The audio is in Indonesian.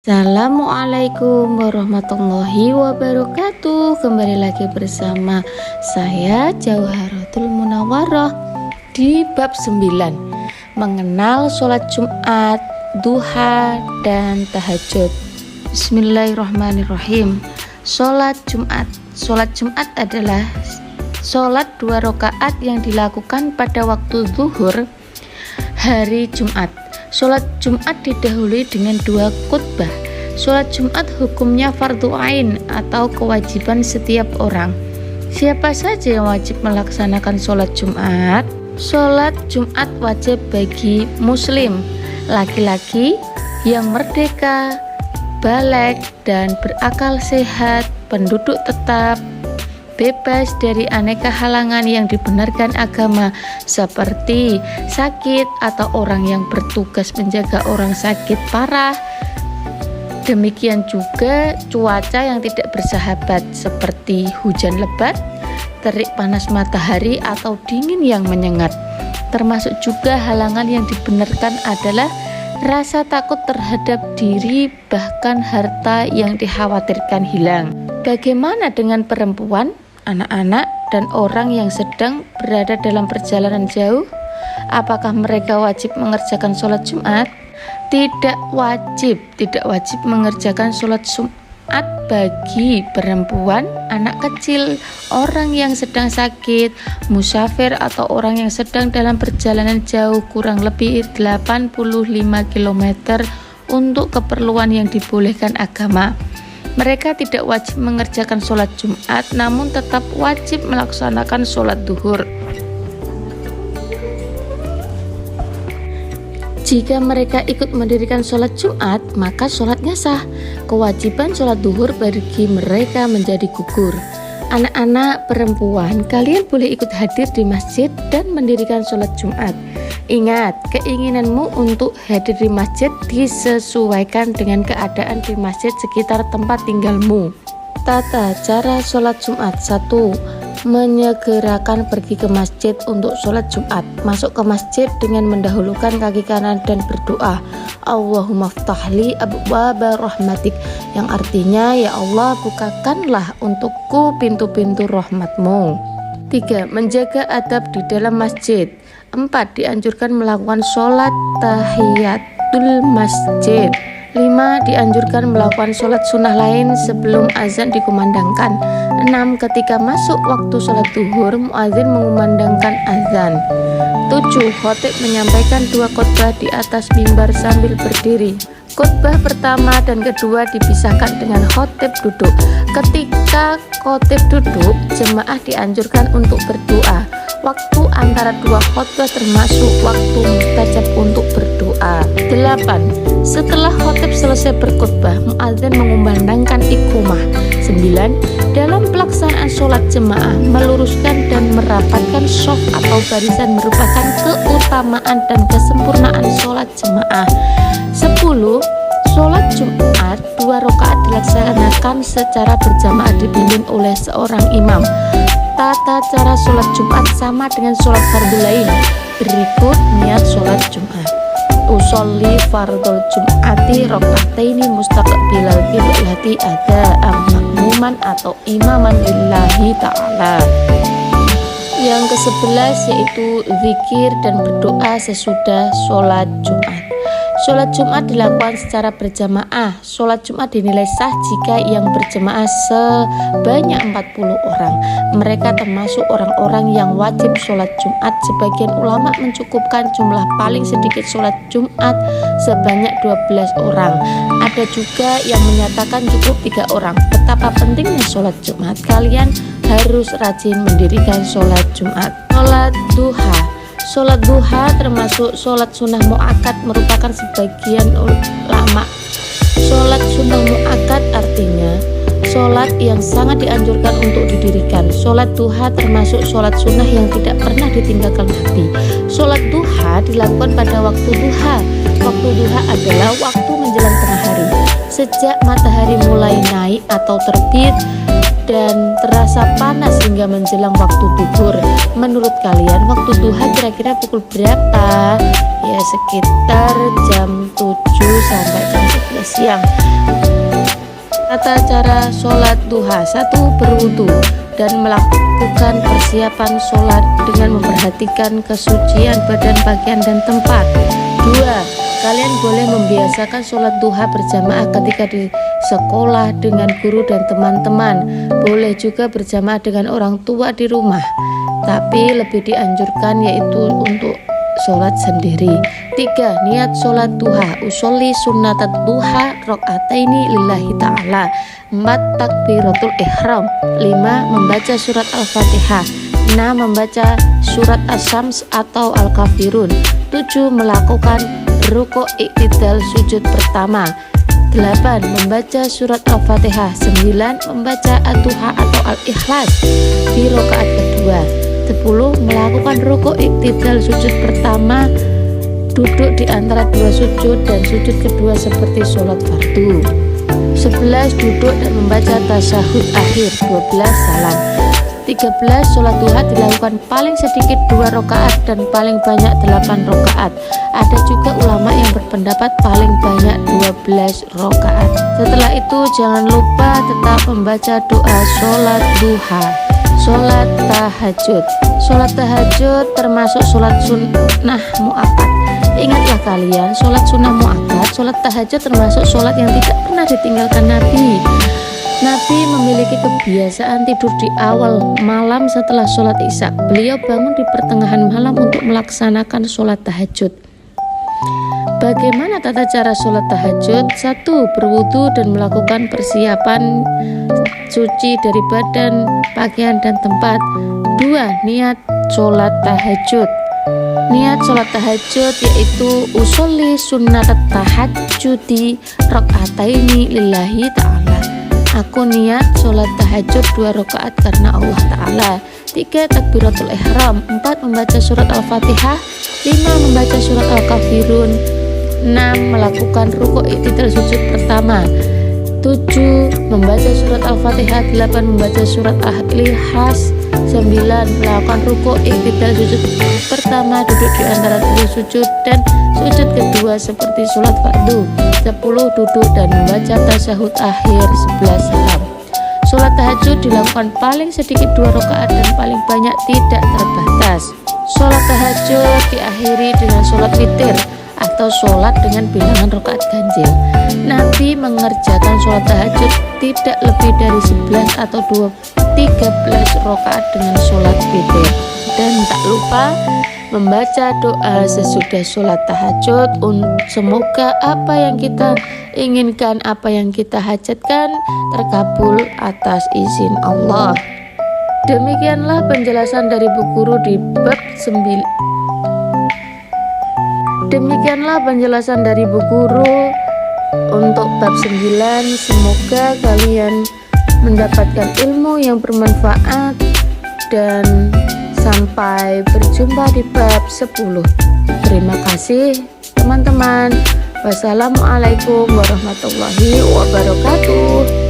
Assalamualaikum warahmatullahi wabarakatuh. Kembali lagi bersama saya Jauharatul Munawwaroh di bab 9, mengenal sholat Jumat, duha, dan tahajud. Bismillahirrahmanirrahim. Sholat Jumat. Sholat Jumat adalah sholat 2 rakaat yang dilakukan pada waktu zuhur hari Jumat. Sholat Jumat didahului dengan 2 khutbah. Sholat Jumat hukumnya fardu ain atau kewajiban setiap orang. Siapa saja yang wajib melaksanakan sholat Jumat? Sholat Jumat wajib bagi muslim, laki-laki yang merdeka, baligh dan berakal sehat, penduduk tetap, bebas dari aneka halangan yang dibenarkan agama seperti sakit atau orang yang bertugas menjaga orang sakit parah. Demikian juga cuaca yang tidak bersahabat seperti hujan lebat, terik panas matahari atau dingin yang menyengat. Termasuk juga halangan yang dibenarkan adalah rasa takut terhadap diri bahkan harta yang dikhawatirkan hilang. Bagaimana dengan perempuan, anak-anak, dan orang yang sedang berada dalam perjalanan jauh? Apakah mereka wajib mengerjakan sholat Jumat? Tidak wajib mengerjakan sholat Jumat bagi perempuan, anak kecil, orang yang sedang sakit, musafir, atau orang yang sedang dalam perjalanan jauh kurang lebih 85 km untuk keperluan yang dibolehkan agama. Mereka tidak wajib mengerjakan sholat Jumat, namun tetap wajib melaksanakan sholat duhur. Jika mereka ikut mendirikan sholat Jumat, maka sholatnya sah. Kewajiban sholat duhur bagi mereka menjadi gugur. Anak-anak perempuan, kalian boleh ikut hadir di masjid dan mendirikan sholat Jumat. Ingat, keinginanmu untuk hadir di masjid disesuaikan dengan keadaan di masjid sekitar tempat tinggalmu. Tata cara sholat Jumat. 1. Menyegerakan pergi ke masjid untuk sholat Jumat. Masuk ke masjid dengan mendahulukan kaki kanan dan berdoa, Allahumma ftahli abwaaba rahmatik, yang artinya, ya Allah, bukakanlah untukku pintu-pintu rahmatmu. 3. Menjaga adab di dalam masjid. 4. Dianjurkan melakukan sholat tahiyatul masjid. 5. Dianjurkan melakukan sholat sunnah lain sebelum azan dikumandangkan. 6. Ketika masuk waktu sholat duhur, muadzin mengumandangkan azan. 7. Khatib menyampaikan 2 khutbah di atas mimbar sambil berdiri. Khutbah pertama dan kedua dipisahkan dengan khatib duduk. Ketika khatib duduk, jemaah dianjurkan untuk berdoa. Waktu antara 2 khutbah termasuk waktu mustajab untuk berdoa. 8. Setelah khatib selesai berkhutbah, muadzin mengumandangkan iqamah. 9. Dalam pelaksanaan sholat jemaah, meluruskan dan merapatkan shaf atau barisan merupakan keutamaan dan kesempurnaan sholat jemaah. 10. Sholat Jumat 2 rakaat dilaksanakan secara berjamaah dipimpin oleh seorang imam. Tata cara sholat Jumat sama dengan sholat fardu lain. Berikut niat sholat Jumat. Usolli fardul Jum'ati rakaataini mustaqbilal qiblati ada makmuman atau imaman lillahi ta'ala. Yang ke-11 yaitu zikir dan berdoa sesudah sholat Jumat. Sholat Jumat dilakukan secara berjamaah. Sholat Jumat dinilai sah jika yang berjamaah sebanyak 40 orang. Mereka termasuk orang-orang yang wajib sholat Jumat. Sebagian ulama mencukupkan jumlah paling sedikit sholat Jumat sebanyak 12 orang. Ada juga yang menyatakan cukup 3 orang. Betapa pentingnya sholat Jumat. Kalian harus rajin mendirikan sholat Jumat. Sholat duha. Sholat duha termasuk sholat sunnah mu'akkad, merupakan sebagian ulama. Sholat sunnah mu'akkad artinya sholat yang sangat dianjurkan untuk didirikan. Sholat duha termasuk sholat sunnah yang tidak pernah ditinggalkan Nabi. Sholat duha dilakukan pada waktu duha. Waktu duha adalah waktu menjelang tengah hari. Sejak matahari mulai naik atau terbit dan terasa panas hingga menjelang waktu duhur. Menurut kalian waktu duha kira-kira pukul berapa? Ya sekitar jam 7 sampai jam 11 siang. Tata cara sholat duha: 1. Berwudu dan melakukan persiapan sholat dengan memperhatikan kesucian badan, pakaian, dan tempat. 2. Kalian boleh membiasakan sholat duha berjamaah ketika di sekolah dengan guru dan teman-teman. Boleh juga berjamaah dengan orang tua di rumah, tapi lebih dianjurkan yaitu untuk sholat sendiri. 3. Niat sholat duha: usolli sunnatat duha rakaataini lillahi ta'ala. 4. Takbiratul ihram. 5. Membaca surat Al-Fatihah. 6. Membaca surat Asy-Syams atau Al-Kafirun. 7. Melakukan rukuk iktidal sujud pertama. 8. Membaca surat Al-Fatihah. 9. Membaca ad-duha atau al-ikhlas di rakaat kedua. 10. Melakukan rukuk iktidal sujud pertama, duduk di antara dua sujud dan sujud kedua seperti sholat fardu. 11. Duduk dan membaca tasyahud akhir. 12. Salam. 13. Sholat duha dilakukan paling sedikit 2 rakaat dan paling banyak 8 rakaat. Ada juga ulama yang berpendapat paling banyak 12 rakaat. Setelah itu jangan lupa tetap membaca doa sholat duha. Sholat tahajud. Sholat tahajud termasuk sholat sunnah muakkad. Ingatlah kalian, sholat sunnah muakkad, sholat tahajud termasuk sholat yang tidak pernah ditinggalkan Nabi. Nabi memiliki kebiasaan tidur di awal malam setelah sholat isya. Beliau bangun di pertengahan malam untuk melaksanakan sholat tahajud. Bagaimana tata cara sholat tahajud? 1. Berwudu dan melakukan persiapan suci dari badan, pakaian, dan tempat. 2. Niat sholat tahajud. Niat sholat tahajud yaitu usolli sunnatat tahajudi rakaataini lillahi ta'ala. Aku niat sholat tahajud 2 rakaat karena Allah Ta'ala. 3. Takbiratul ihram. 4. Membaca surat Al-Fatihah. 5. Membaca surat Al-Kafirun. 6. Melakukan rukuk iktidal sujud pertama. 7. Membaca surat Al-Fatihah. 8. Membaca surat Al-Ikhlas. 9. Melakukan rukuk iktidal sujud pertama, duduk di antara dua sujud dan sujud kedua seperti sholat fardu. 10. Duduk dan membaca tasyahud akhir. 11. Salam. Sholat tahajud dilakukan paling sedikit 2 rakaat dan paling banyak tidak terbatas. Sholat tahajud diakhiri dengan sholat witir atau sholat dengan bilangan rakaat ganjil. Nabi mengerjakan sholat tahajud tidak lebih dari 11 atau 13 rakaat dengan sholat witir. Dan tak lupa membaca doa sesudah sholat tahajud. Semoga apa yang kita inginkan, apa yang kita hajatkan terkabul atas izin Allah. Demikianlah penjelasan dari Bu Guru di bab 9. Demikianlah penjelasan dari Bu Guru untuk bab 9. Semoga kalian mendapatkan ilmu yang bermanfaat dan sampai berjumpa di bab 10. Terima kasih teman-teman. Wassalamualaikum warahmatullahi wabarakatuh.